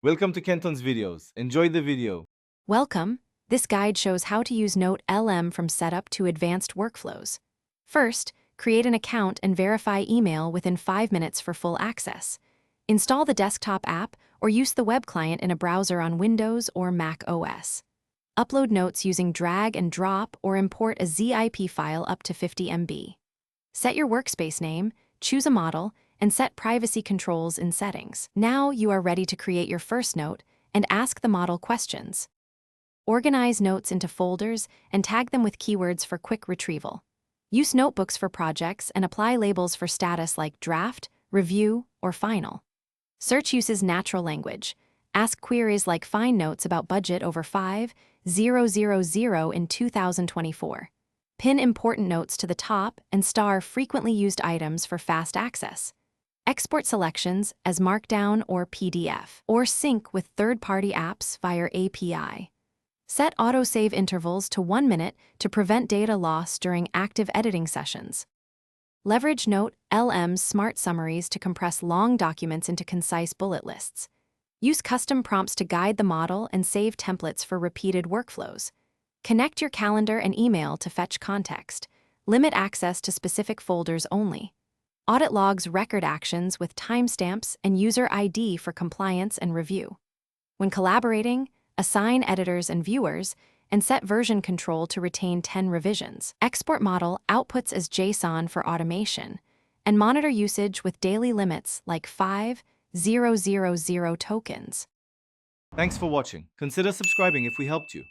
Welcome to Kenton's videos. Enjoy the video. Welcome. This guide shows how to use Note LM from setup to advanced workflows. First, create an account and verify email within 5 minutes for full access. Install the desktop app or use the web client in a browser on Windows or Mac OS. Upload notes using drag and drop or import a zip file up to 50 MB. Set your workspace name, choose a model, and set privacy controls in settings. Now you are ready to create your first note and ask the model questions. Organize notes into folders and tag them with keywords for quick retrieval. Use notebooks for projects and apply labels for status like draft, review, or final. Search uses natural language. Ask queries like find notes about budget over 5,000 in 2024. Pin important notes to the top and star frequently used items for fast access. Export selections as Markdown or PDF, or sync with third-party apps via API. Set autosave intervals to 1 minute to prevent data loss during active editing sessions. Leverage Note LM's smart summaries to compress long documents into concise bullet lists. Use custom prompts to guide the model and save templates for repeated workflows. Connect your calendar and email to fetch context. Limit access to specific folders only. Audit logs record actions with timestamps and user ID for compliance and review. When collaborating, assign editors and viewers, and set version control to retain 10 revisions. Export model outputs as JSON for automation, and monitor usage with daily limits like 5,000 tokens. Thanks for watching. Consider subscribing if we helped you.